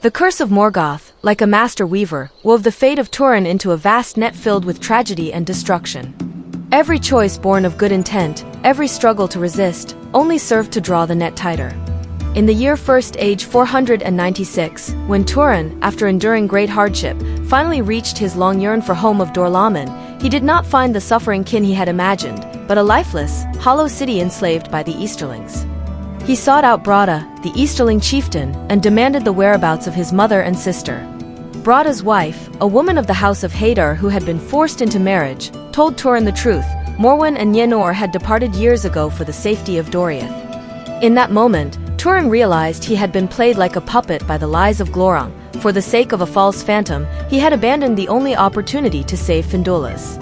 The curse of Morgoth, like a master weaver, wove the fate of Turin into a vast net filled with tragedy and destruction. Every choice born of good intent, every struggle to resist, only served to draw the net tighter. In the year First Age 496, when Turin, after enduring great hardship, finally reached his long yearned for home of Dorlaman, he did not find the suffering kin he had imagined, but a lifeless, hollow city enslaved by the Easterlings. He sought out Brada, the Easterling chieftain, and demanded the whereabouts of his mother and sister. Brada's wife, a woman of the house of Hadar who had been forced into marriage, told Turin the truth. Morwen and Nienor had departed years ago for the safety of Doriath. In that moment, Turin realized he had been played like a puppet by the lies of Glorung. For the sake of a false phantom, he had abandoned the only opportunity to save Finduilas.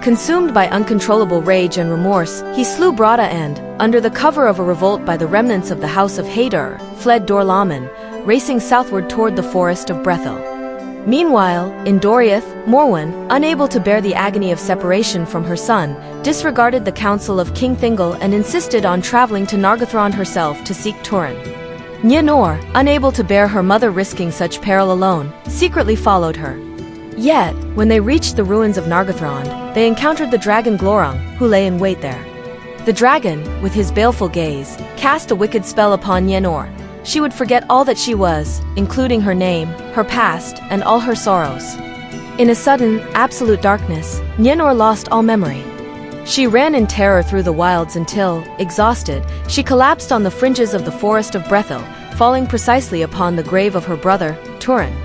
Consumed by uncontrollable rage and remorse, he slew Brada and, under the cover of a revolt by the remnants of the house of Hadar, fled Dorlaman, racing southward toward the forest of Brethil. Meanwhile, in Doriath, Morwen, unable to bear the agony of separation from her son, disregarded the counsel of King Thingol and insisted on traveling to Nargothrond herself to seek Turin. Nienor, unable to bear her mother risking such peril alone, secretly followed her. Yet, when they reached the ruins of Nargothrond, they encountered the dragon Glorung, who lay in wait there. The dragon, with his baleful gaze, cast a wicked spell upon Nienor. She would forget all that she was, including her name, her past, and all her sorrows. In a sudden, absolute darkness, Nienor lost all memory. She ran in terror through the wilds until, exhausted, she collapsed on the fringes of the forest of Brethil, falling precisely upon the grave of her brother, Turin.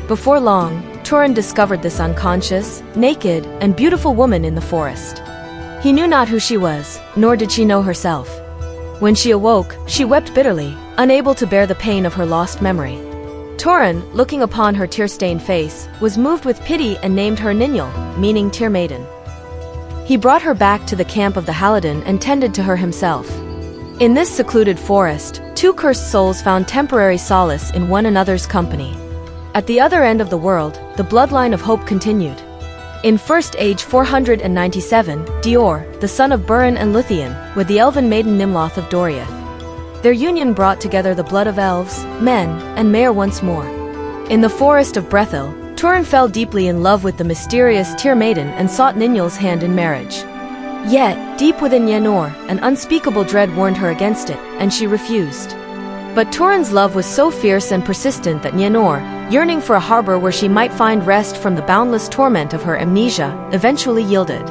Before long, Turin discovered this unconscious, naked, and beautiful woman in the forest. He knew not who she was, nor did she know herself. When she awoke, she wept bitterly, unable to bear the pain of her lost memory. Turin, looking upon her tear-stained face, was moved with pity and named her Ninjal, meaning Tear Maiden. He brought her back to the camp of the Halidin and tended to her himself. In this secluded forest, two cursed souls found temporary solace in one another's company. At the other end of the world, the bloodline of hope continued. In First Age 497, Dior, the son of Burin and Luthien, with the elven maiden Nimloth of Doriath. Their union brought together the blood of elves, men, and Mare once more. In the forest of Brethil, Turin fell deeply in love with the mysterious Tear Maiden and sought Ninjal's hand in marriage. Yet, deep within Nienor, an unspeakable dread warned her against it, and she refused. But Turin's love was so fierce and persistent that Nienor, yearning for a harbor where she might find rest from the boundless torment of her amnesia, eventually yielded.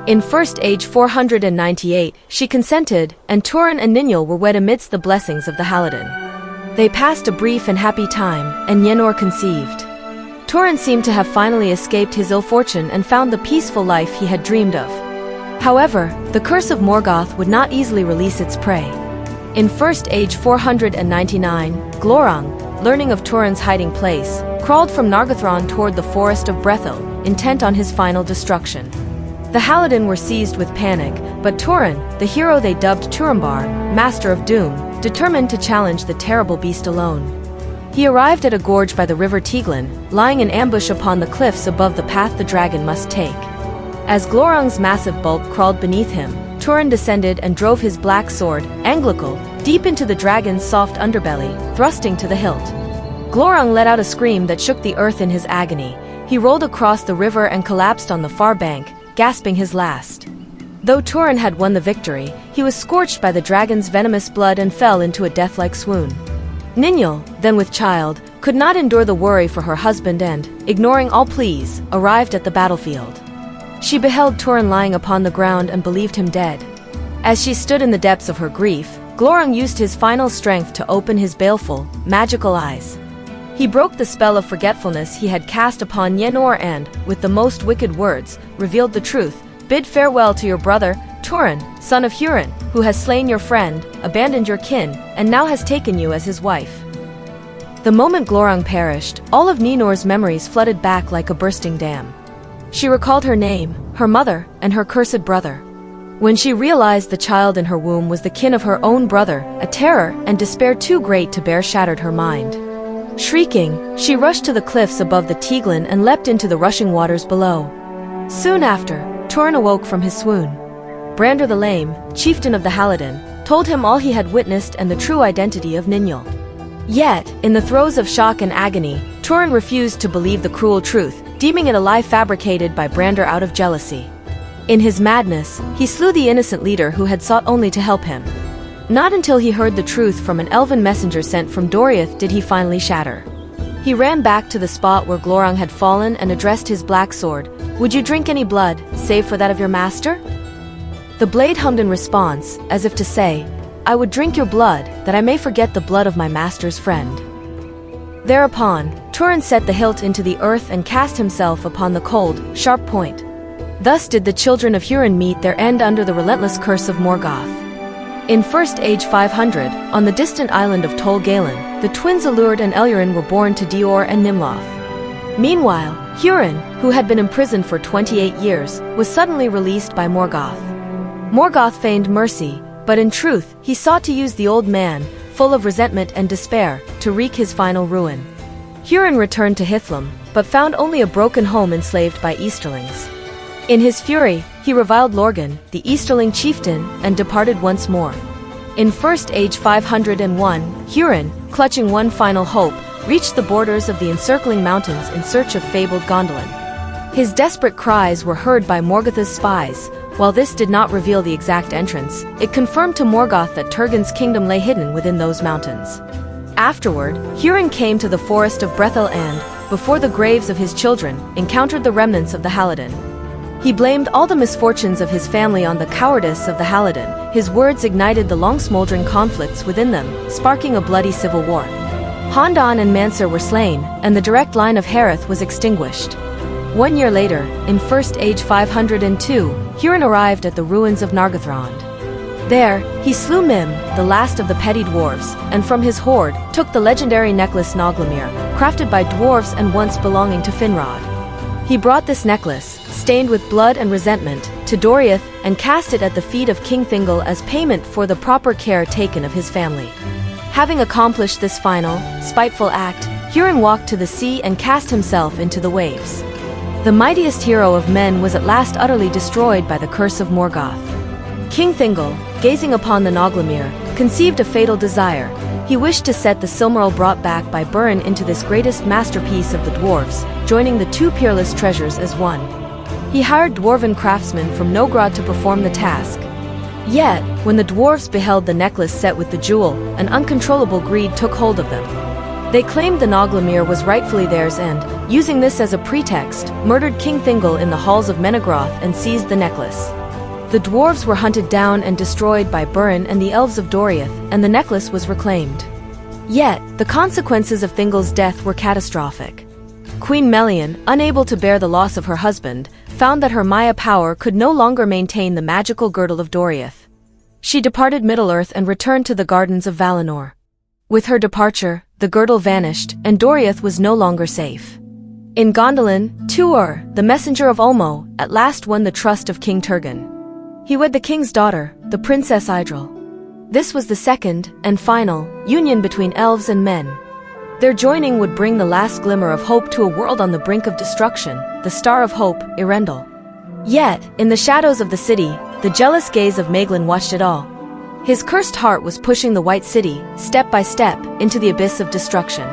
In First Age 498, she consented, and Turin and Ninjal were wed amidst the blessings of the Halidin. They passed a brief and happy time, and Nienor conceived. Turin seemed to have finally escaped his ill fortune and found the peaceful life he had dreamed of. However, the curse of Morgoth would not easily release its prey. In First Age 499, Glorung, learning of Turin's hiding place, crawled from Nargothrond toward the forest of Brethil, intent on his final destruction. The Halidin were seized with panic, but Turin, the hero they dubbed Turambar, Master of Doom, determined to challenge the terrible beast alone. He arrived at a gorge by the river Tieglin, lying in ambush upon the cliffs above the path the dragon must take. As Glorung's massive bulk crawled beneath him, Turin descended and drove his black sword, Anglical, deep into the dragon's soft underbelly, thrusting to the hilt. Glorung let out a scream that shook the earth in his agony. He rolled across the river and collapsed on the far bank, gasping his last. Though Turin had won the victory, he was scorched by the dragon's venomous blood and fell into a death-like swoon. Ninjal, then with child, could not endure the worry for her husband and, ignoring all pleas, arrived at the battlefield. She beheld Turin lying upon the ground and believed him dead. As she stood in the depths of her grief, Glorung used his final strength to open his baleful, magical eyes. He broke the spell of forgetfulness he had cast upon Nienor and, with the most wicked words, revealed the truth. Bid farewell to your brother, Turin, son of Hurin, who has slain your friend, abandoned your kin, and now has taken you as his wife. The moment Glorung perished, all of Nienor's memories flooded back like a bursting dam. She recalled her name, her mother, and her cursed brother. When she realized the child in her womb was the kin of her own brother, a terror and despair too great to bear shattered her mind. Shrieking, she rushed to the cliffs above the Tieglin and leapt into the rushing waters below. Soon after, Turin awoke from his swoon. Brander the Lame, chieftain of the Halidin, told him all he had witnessed and the true identity of Ninjal. Yet, in the throes of shock and agony, Turin refused to believe the cruel truth, deeming it a lie fabricated by Brander out of jealousy. In his madness, he slew the innocent leader who had sought only to help him. Not until he heard the truth from an elven messenger sent from Doriath did he finally shatter. He ran back to the spot where Glorung had fallen and addressed his black sword. "Would you drink any blood, save for that of your master?" The blade hummed in response, as if to say, "I would drink your blood, that I may forget the blood of my master's friend." Thereupon, Turin set the hilt into the earth and cast himself upon the cold, sharp point. Thus did the children of Hurin meet their end under the relentless curse of Morgoth. In First Age 500, on the distant island of Tol Galen, the twins Allurd and Elurian were born to Dior and Nimloth. Meanwhile, Hurin, who had been imprisoned for 28 years, was suddenly released by Morgoth. Morgoth feigned mercy, but in truth, he sought to use the old man, full of resentment and despair, to wreak his final ruin. Hurin returned to Hithlum, but found only a broken home enslaved by Easterlings. In his fury, he reviled Lorgan, the Easterling chieftain, and departed once more. In First Age 501, Hurin, clutching one final hope, reached the borders of the encircling mountains in search of fabled Gondolin. His desperate cries were heard by Morgoth's spies. While this did not reveal the exact entrance, it confirmed to Morgoth that Turgon's kingdom lay hidden within those mountains. Afterward, Hurin came to the forest of Brethel and, before the graves of his children, encountered the remnants of the Halidin. He blamed all the misfortunes of his family on the cowardice of the Halidin. His words ignited the long-smoldering conflicts within them, sparking a bloody civil war. Hondan and Mansur were slain, and the direct line of Harith was extinguished. 1 year later, in First Age 502, Hurin arrived at the ruins of Nargothrond. There, he slew Mim, the last of the petty dwarves, and from his hoard, took the legendary necklace Noglamir, crafted by dwarves and once belonging to Finrod. He brought this necklace, stained with blood and resentment, to Doriath and cast it at the feet of King Thingol as payment for the proper care taken of his family. Having accomplished this final, spiteful act, Hurin walked to the sea and cast himself into the waves. The mightiest hero of men was at last utterly destroyed by the curse of Morgoth. King Thingol, gazing upon the Noglamir, conceived a fatal desire. He wished to set the Silmaril brought back by Beren into this greatest masterpiece of the dwarves, joining the two peerless treasures as one. He hired dwarven craftsmen from Nogrod to perform the task. Yet, when the dwarves beheld the necklace set with the jewel, an uncontrollable greed took hold of them. They claimed the Noglamir was rightfully theirs and, using this as a pretext, murdered King Thingol in the halls of Menegroth and seized the necklace. The dwarves were hunted down and destroyed by Beren and the elves of Doriath, and the necklace was reclaimed. Yet, the consequences of Thingol's death were catastrophic. Queen Melian, unable to bear the loss of her husband, found that her Maya power could no longer maintain the magical girdle of Doriath. She departed Middle-earth and returned to the gardens of Valinor. With her departure, the girdle vanished, and Doriath was no longer safe. In Gondolin, Tuor, the messenger of Ulmo, at last won the trust of King Turgon. He wed the king's daughter, the Princess Idril. This was the second, and final, union between elves and men. Their joining would bring the last glimmer of hope to a world on the brink of destruction, the Star of Hope, Erendel. Yet, in the shadows of the city, the jealous gaze of Maeglin watched it all. His cursed heart was pushing the White City, step by step, into the abyss of destruction.